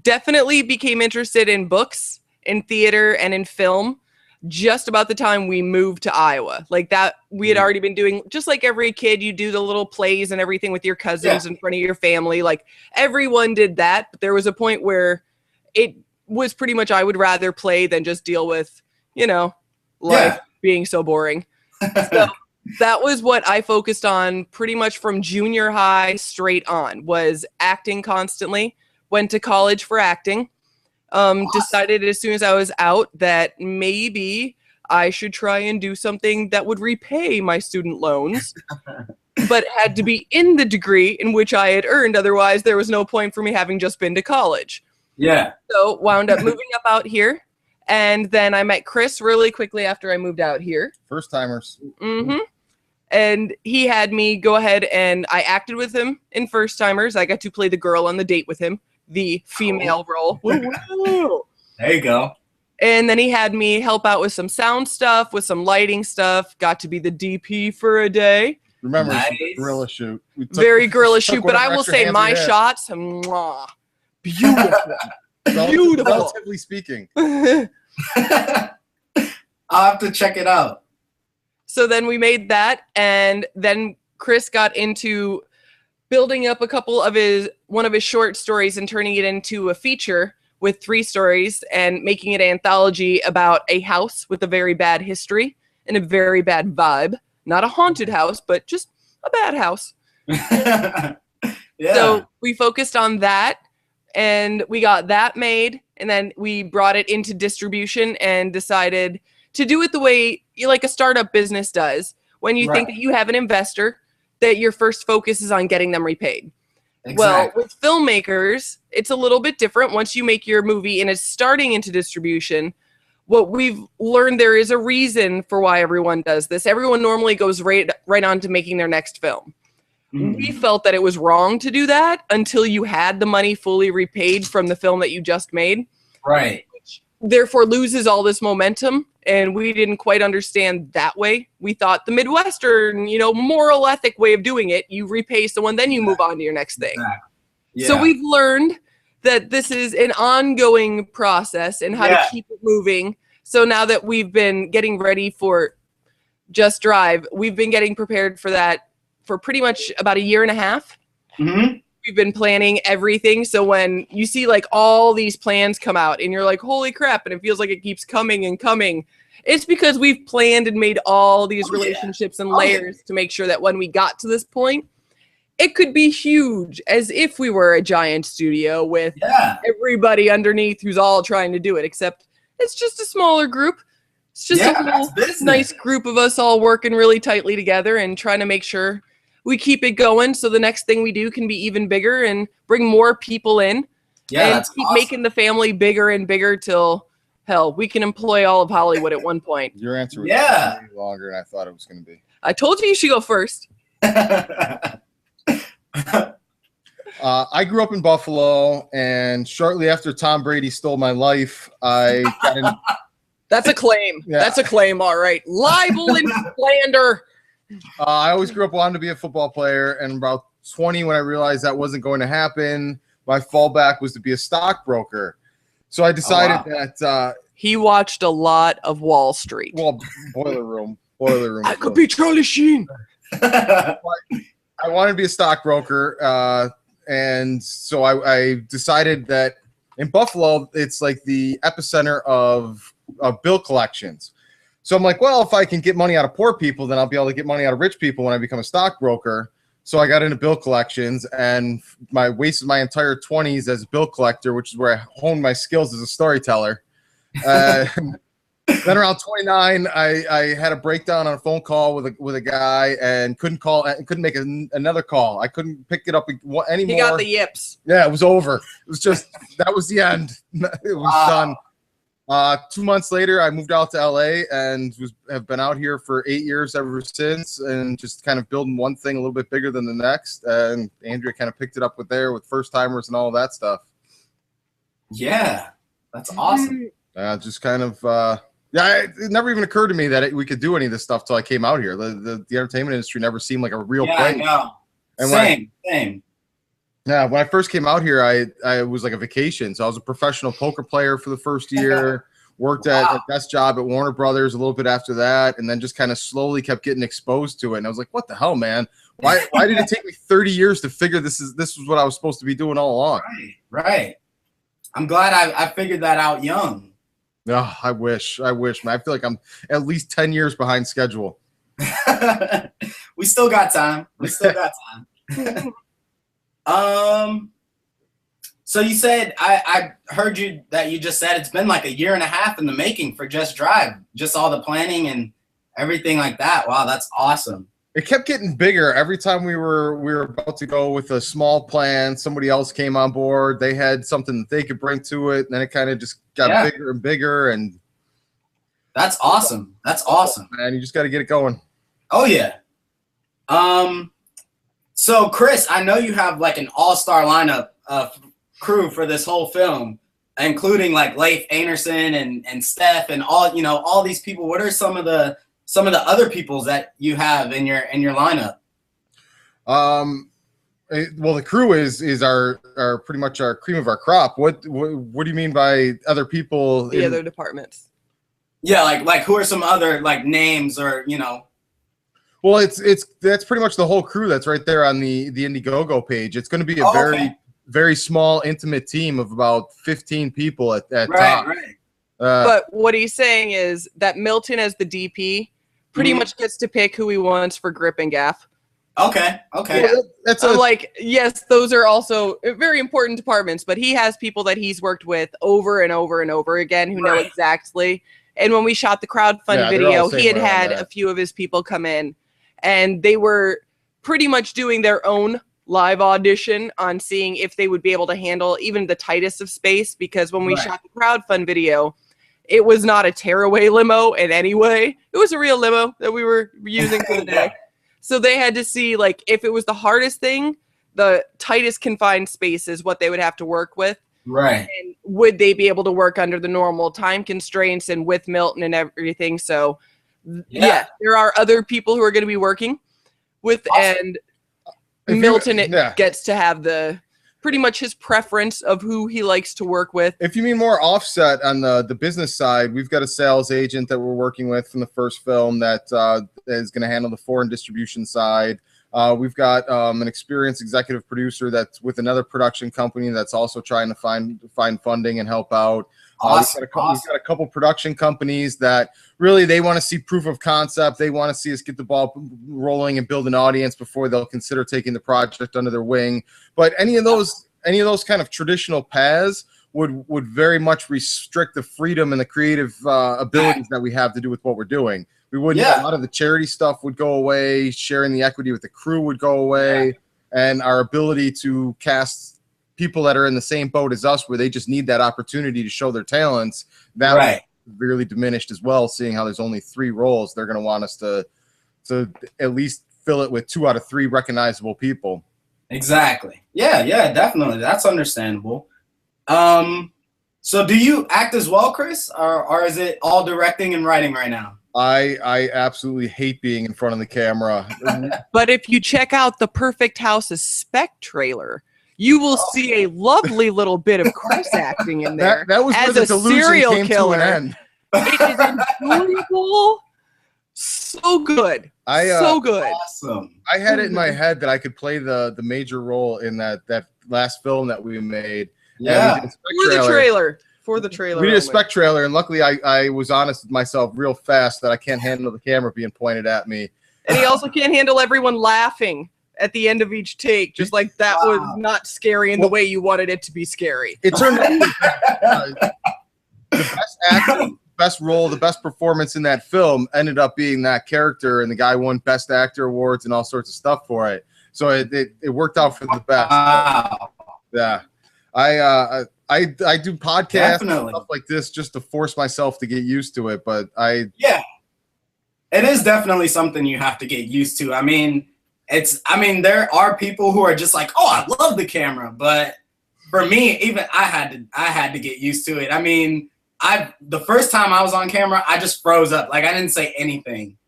Definitely became interested in books, in theater, and in film just about the time we moved to Iowa. Like that, we had already been doing, just like every kid, you do the little plays and everything with your cousins in front of your family. Like everyone did that, but there was a point where it was pretty much I would rather play than just deal with, you know, life being so boring. So that was what I focused on pretty much from junior high straight on, was acting constantly. Went to college for acting. Decided as soon as I was out that maybe I should try and do something that would repay my student loans, but had to be in the degree in which I had earned. Otherwise, there was no point for me having just been to college. Yeah. So wound up moving up out here. And then I met Chris really quickly after I moved out here. First timers. Mm-hmm. And he had me go ahead and I acted with him in First Timers. I got to play the girl on the date with him, the female role. There you go. And then he had me help out with some sound stuff, with some lighting stuff. Got to be the DP for a day. Remember, it's a guerrilla shoot. Very guerrilla shoot, but I will say my shots, mwah, beautiful. Beautiful. Relatively speaking. I'll have to check it out. So then we made that, and then Chris got into building up one of his short stories and turning it into a feature with 3 stories and making it an anthology about a house with a very bad history and a very bad vibe. Not a haunted house, but just a bad house. So we focused on that, and we got that made, and then we brought it into distribution and decided to do it the way like a startup business does. When you think that you have an investor, that your first focus is on getting them repaid. Exactly. Well, with filmmakers, it's a little bit different. Once you make your movie and it's starting into distribution, what we've learned, there is a reason for why everyone does this. Everyone normally goes right on to making their next film. We felt that it was wrong to do that until you had the money fully repaid from the film that you just made. Right. Which therefore loses all this momentum. And we didn't quite understand that way. We thought the Midwestern, moral ethic way of doing it, you repay someone, then you move on to your next thing. Exactly. Yeah. So we've learned that this is an ongoing process and how to keep it moving. So now that we've been getting ready for Just Drive, we've been getting prepared for that for pretty much about 1.5 years. Mm-hmm. We've been planning everything. So when you see like all these plans come out and you're like, holy crap, and it feels like it keeps coming and coming, it's because we've planned and made all these relationships and layers to make sure that when we got to this point, it could be huge, as if we were a giant studio with everybody underneath who's all trying to do it, except it's just a smaller group. It's just a little nice group of us all working really tightly together and trying to make sure we keep it going so the next thing we do can be even bigger and bring more people in and keep making the family bigger and bigger till, hell, we can employ all of Hollywood at one point. Your answer was way longer than I thought it was going to be. I told you should go first. I grew up in Buffalo, and shortly after Tom Brady stole my life, I That's a claim. Yeah. That's a claim. All right. Libel and slander. I always grew up wanting to be a football player, and about 20 when I realized that wasn't going to happen, my fallback was to be a stockbroker. So I decided that he watched a lot of Wall Street. Well, boiler room. I could be Charlie Sheen. I wanted to be a stockbroker, and so I decided that in Buffalo, it's like the epicenter of bill collections. So I'm like, well, if I can get money out of poor people, then I'll be able to get money out of rich people when I become a stockbroker. So I got into bill collections, and wasted my entire 20s as a bill collector, which is where I honed my skills as a storyteller. Then around 29, I had a breakdown on a phone call with a guy and couldn't make another call. I couldn't pick it up anymore. He got the yips. Yeah, it was over. It was just that was the end. It was done. 2 months later, I moved out to LA and have been out here for 8 years ever since, and just kind of building one thing a little bit bigger than the next. And Andrea kind of picked it up with first timers and all of that stuff. Yeah, that's awesome. Just kind of. Yeah, it never even occurred to me that we could do any of this stuff till I came out here. The entertainment industry never seemed like a real place. I know. And Same. Yeah, when I first came out here, I was like a vacation. So I was a professional poker player for the first year, worked at a desk job at Warner Brothers a little bit after that, and then just kind of slowly kept getting exposed to it. And I was like, what the hell, man? Why did it take me 30 years to figure this was what I was supposed to be doing all along? Right. I'm glad I figured that out young. Oh, I wish, man. I feel like I'm at least 10 years behind schedule. We still got time. So you said, I heard that you just said it's been like 1.5 years in the making for Just Drive, just all the planning and everything like that. Wow, that's awesome. It kept getting bigger every time we were about to go with a small plan. Somebody else came on board. They had something that they could bring to it, and then it kind of just got bigger and bigger. And that's awesome. That's awesome, man. You just got to get it going. Oh yeah. So Chris, I know you have like an all-star lineup crew for this whole film, including like Leif Anderson and Steph and all these people. What are some of the other peoples that you have in your lineup? Well, the crew is our pretty much our cream of our crop. What do you mean by other people? The other departments. Yeah, like who are some other like names or Well, that's pretty much the whole crew that's right there on the Indiegogo page. It's going to be a very small, intimate team of about 15 people at top. Right. But what he's saying is that Milton, as the DP, pretty much gets to pick who he wants for grip and gaff. Okay. Yeah. Yes, those are also very important departments, but he has people that he's worked with over and over and over again who know exactly. And when we shot the crowdfund video, he had a few of his people come in, and they were pretty much doing their own live audition on seeing if they would be able to handle even the tightest of space, because when we shot the crowdfund video, it was not a tearaway limo in any way. It was a real limo that we were using for the day. So they had to see, like, if it was the hardest thing, the tightest confined space is what they would have to work with. Right. And would they be able to work under the normal time constraints and with Milton and everything? So, yeah there are other people who are going to be working with, and Milton gets to have pretty much his preference of who he likes to work with. If you mean more offset on the business side, we've got a sales agent that we're working with from the first film that is going to handle the foreign distribution side. We've got an experienced executive producer that's with another production company that's also trying to find funding and help out. We've got a couple production companies that really they want to see proof of concept. They want to see us get the ball rolling and build an audience before they'll consider taking the project under their wing. But any of those kind of traditional paths would very much restrict the freedom and the creative abilities that we have to do with what we're doing. We wouldn't. A lot of the charity stuff would go away. Sharing the equity with the crew would go away, and our ability to cast people that are in the same boat as us, where they just need that opportunity to show their talents, that severely diminished as well. Seeing how there's only 3 roles, they're going to want us to at least fill it with 2 out of 3 recognizable people. Exactly. Yeah, definitely. That's understandable. So do you act as well, Chris, or is it all directing and writing right now? I absolutely hate being in front of the camera. But if you check out the Perfect House's spec trailer, you will see a lovely little bit of Chris acting in there. That was as where the a delusion serial came killer. to an end. It is enjoyable. So good. So good. Awesome. I had it in my head that I could play the major role in that last film that we made. Yeah. For the trailer. We did a spec trailer, and luckily I was honest with myself real fast that I can't handle the camera being pointed at me. And he also can't handle everyone laughing at the end of each take, just like that was not scary in the way you wanted it to be scary. It turned out the best actor, best role, the best performance in that film ended up being that character, and the guy won Best Actor awards and all sorts of stuff for it. So it worked out for the best. Wow. Yeah. I do podcasts and stuff like this just to force myself to get used to it, but yeah, it is definitely something you have to get used to. I mean, there are people who are just like, oh, I love the camera, but for me, even I had to get used to it. I mean, the first time I was on camera, I just froze up, like I didn't say anything,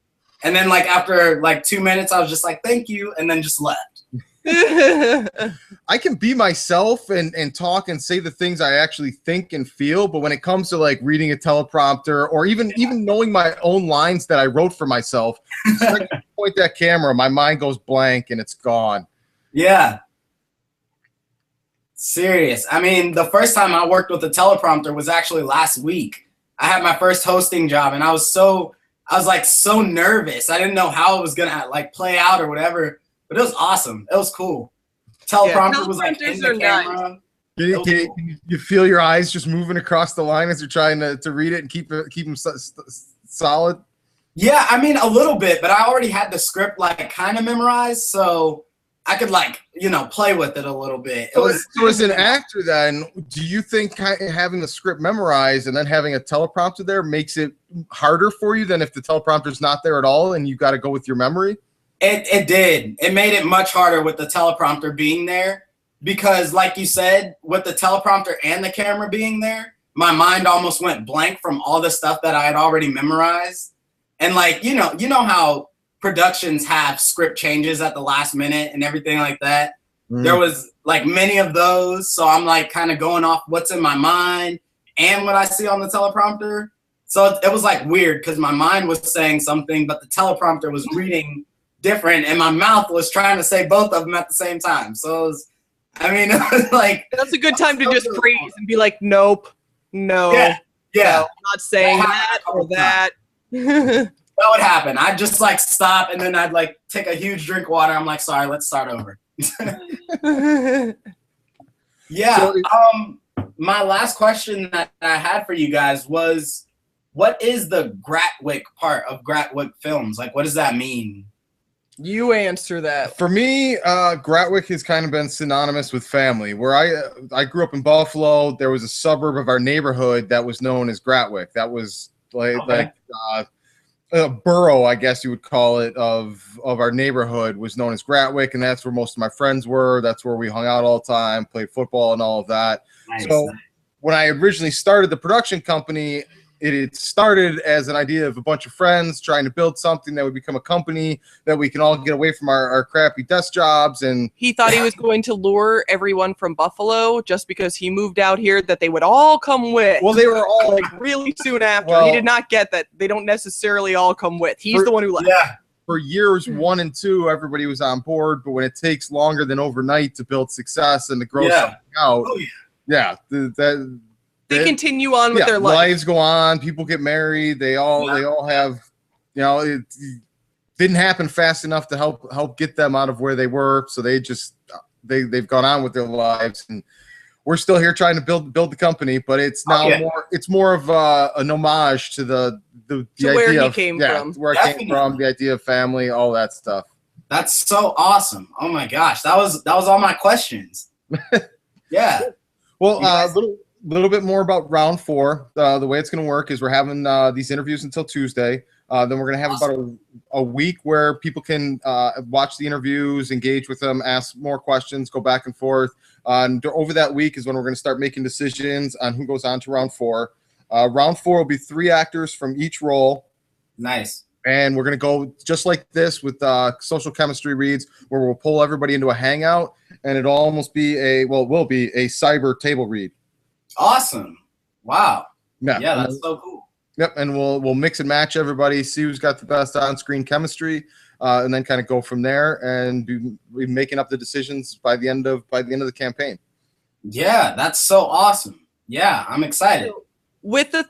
and then like after like 2 minutes, I was just like, thank you, and then just left. I can be myself and talk and say the things I actually think and feel, but when it comes to like reading a teleprompter or even knowing my own lines that I wrote for myself, I point that camera, my mind goes blank and it's gone. Yeah. Serious. I mean, the first time I worked with a teleprompter was actually last week. I had my first hosting job, and I was like so nervous. I didn't know how it was gonna like play out or whatever. But it was awesome. It was cool. Teleprompter was like in the camera. Nice. You feel your eyes just moving across the line as you're trying to read it and keep them solid? Yeah, I mean, a little bit, but I already had the script like kind of memorized, so I could like, play with it a little bit. So as an actor then, do you think having the script memorized and then having a teleprompter there makes it harder for you than if the teleprompter's not there at all and you got to go with your memory? It did. It made it much harder with the teleprompter being there because, like you said, with the teleprompter and the camera being there, my mind almost went blank from all the stuff that I had already memorized. And like, you know how productions have script changes at the last minute and everything like that. There was like many of those. So I'm like kind of going off what's in my mind and what I see on the teleprompter. So it was like weird because my mind was saying something, but the teleprompter was reading different, and my mouth was trying to say both of them at the same time. So it was like that's a good time to just freeze and be like, nope, no, yeah, no, I'm not saying that or that. That would happen. I'd just like stop, and then I'd like take a huge drink of water. I'm like, sorry, let's start over. Yeah. My last question that I had for you guys was, what is the Gratwick part of Gratwick Films? Like, what does that mean? You answer that. For me, Gratwick has kind of been synonymous with family. Where I grew up in Buffalo, there was a suburb of our neighborhood that was known as Gratwick. That was like a borough, I guess you would call it, of our neighborhood was known as Gratwick, and that's where most of my friends were. That's where we hung out all the time, played football and all of that. Nice. So when I originally started the production company, it started as an idea of a bunch of friends trying to build something that would become a company that we can all get away from our crappy desk jobs. And he thought he was going to lure everyone from Buffalo just because he moved out here that they would all come with. Well, they were all like really soon after. Well, he did not get that they don't necessarily all come with. He's the one who left. Yeah. For years 1 and 2, everybody was on board, but when it takes longer than overnight to build success and to grow something out, they continue on with their lives go on. People get married. They all have, it didn't happen fast enough to help get them out of where they were. So they've gone on with their lives, and we're still here trying to build the company. But it's now more of an homage to the idea where he of came from, where I came from, the idea of family, all that stuff. That's so awesome. Oh my gosh, that was all my questions. Yeah. Well, little bit more about round 4. The way it's going to work is we're having these interviews until Tuesday. Then we're going to have about a week where people can watch the interviews, engage with them, ask more questions, go back and forth. And over that week is when we're going to start making decisions on who goes on to round 4. Round 4 will be 3 actors from each role. Nice. And we're going to go just like this with social chemistry reads, where we'll pull everybody into a hangout, and it'll almost be it will be a cyber table read. Awesome. Wow. Yeah, that's so cool. Yep, and we'll mix and match everybody, see who's got the best on-screen chemistry, and then kind of go from there and be making up the decisions by the end of the campaign. Yeah, that's so awesome. Yeah, I'm excited. With the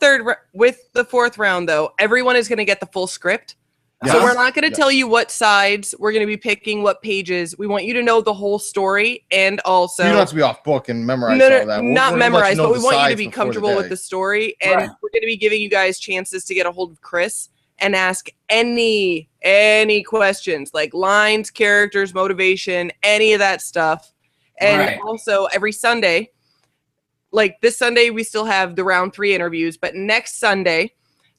4th round, though, everyone is going to get the full script. Yes. So we're not going to tell you what sides we're going to be picking, what pages. We want you to know the whole story, and also you don't have to be off book and memorize all that. Not memorize, but we want you to be before comfortable with the story, and we're going to be giving you guys chances to get a hold of Chris and ask any questions, like lines, characters, motivation, any of that stuff. And also every Sunday, like this Sunday, we still have the round 3 interviews, but next Sunday,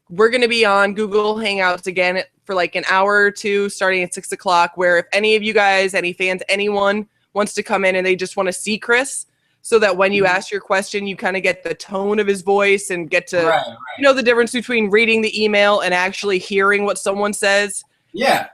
we're going to be on Google Hangouts again for like an hour or 2 starting at 6 o'clock, where if any of you guys, any fans, anyone wants to come in and they just want to see Chris, so that when you ask your question, you kind of get the tone of his voice and get to you know the difference between reading the email and actually hearing what someone says. Yeah,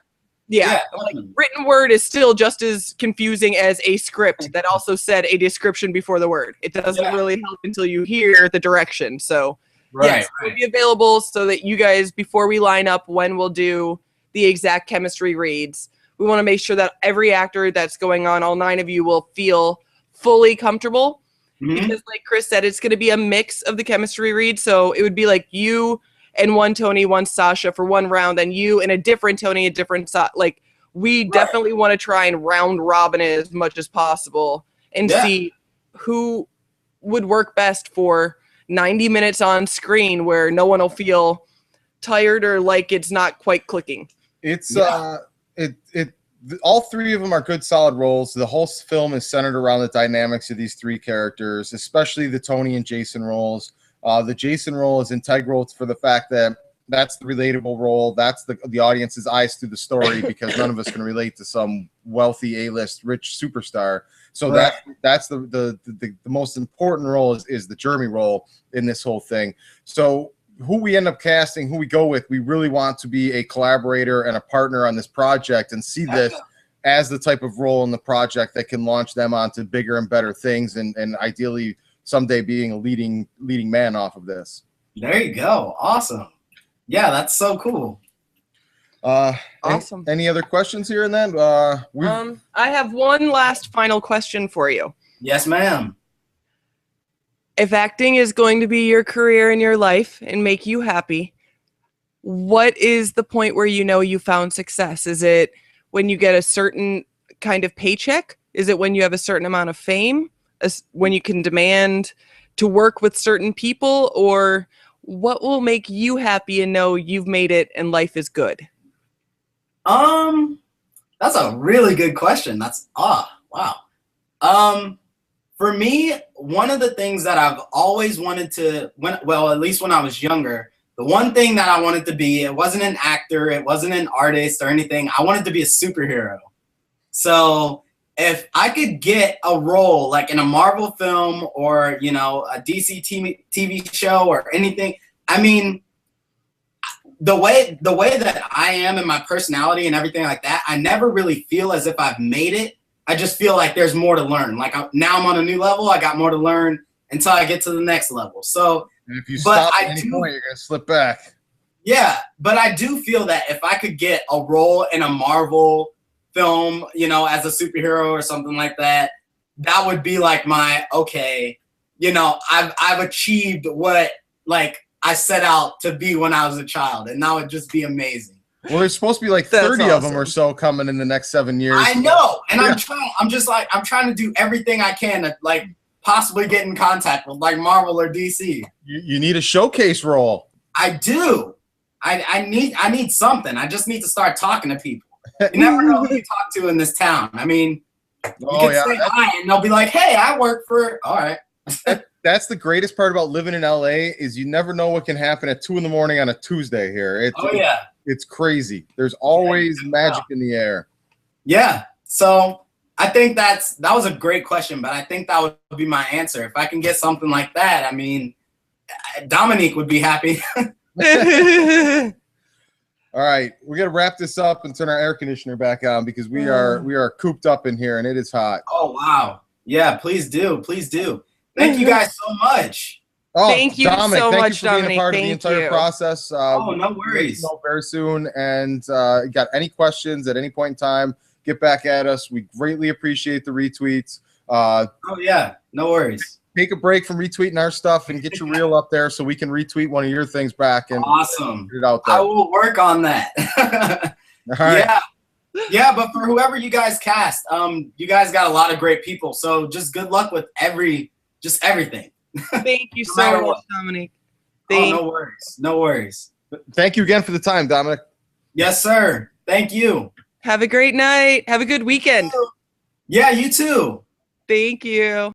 like written word is still just as confusing as a script that also said a description before the word. It doesn't really help until you hear the direction. So yes, it'll be available so that you guys, before we line up when we'll do the exact chemistry reads, we want to make sure that every actor that's going on, all 9 of you, will feel fully comfortable. Because like Chris said, it's going to be a mix of the chemistry read. So it would be like you and one Tony, one Sasha for one round, and you and a different Tony, a different like we definitely want to try and round robin it as much as possible and see who would work best for 90 minutes on screen where no one will feel tired or like it's not quite clicking. It's all 3 of them are good, solid roles. The whole film is centered around the dynamics of these 3 characters, especially the Tony and Jason roles. The Jason role is integral for the fact that that's the relatable role. That's the audience's eyes through the story, because none of us can relate to some wealthy A-list rich superstar. So that's the most important role is the Jeremy role in this whole thing. So who we end up casting, who we go with, we really want to be a collaborator and a partner on this project, and see this as the type of role in the project that can launch them onto bigger and better things, and ideally someday being a leading man off of this. There you go. Awesome. Yeah, that's so cool. Awesome. Any other questions here and then? I have one last final question for you. Yes, ma'am. If acting is going to be your career in your life and make you happy, what is the point where you know you found success? Is it when you get a certain kind of paycheck? Is it when you have a certain amount of fame? When you can demand to work with certain people? Or what will make you happy and know you've made it and life is good? That's a really good question. That's wow. For me, one of the things that I've always wanted to, at least when I was younger, the one thing that I wanted to be, it wasn't an actor, it wasn't an artist or anything. I wanted to be a superhero. So if I could get a role like in a Marvel film or, you know, a DC TV show or anything, I mean, the way that I am and my personality and everything like that, I never really feel as if I've made it. I just feel like there's more to learn. Like now I'm on a new level. I got more to learn until I get to the next level. So, and if you stop at any point, you're gonna slip back. Yeah, but I do feel that if I could get a role in a Marvel film, you know, as a superhero or something like that, that would be like my okay. You know, I've achieved what like I set out to be when I was a child, and that would just be amazing. Well, there's supposed to be like 30 of them or so coming in the next 7 years. I know, and I'm trying to do everything I can to like possibly get in contact with like Marvel or DC. You need a showcase role. I do. I need something. I just need to start talking to people. You never know who you talk to in this town. I mean, you can say hi and they'll be like, "Hey, I work for." All right. That's the greatest part about living in LA is you never know what can happen at 2 a.m. on a Tuesday here. It's crazy. There's always magic in the air. Yeah. So I think that was a great question, but I think that would be my answer. If I can get something like that, I mean, Dominique would be happy. All right, we're gonna wrap this up and turn our air conditioner back on because we are cooped up in here and it is hot. Oh wow. Yeah, please do. Please do. Thank you guys so much. Oh, thank you Dominic, so thank much, you for being Dominic. a part Thank of the entire you. process. No worries. We'll very soon. And got any questions at any point in time, get back at us. We greatly appreciate the retweets. Oh yeah, no worries. Take a break from retweeting our stuff and get your reel up there so we can retweet one of your things back and awesome. Get it out there. I will work on that. All right. Yeah, but for whoever you guys cast, you guys got a lot of great people. So just good luck with everything. Thank you so much, Dominic. No worries. No worries. Thank you again for the time, Dominic. Yes, sir. Thank you. Have a great night. Have a good weekend. Yeah, you too. Thank you.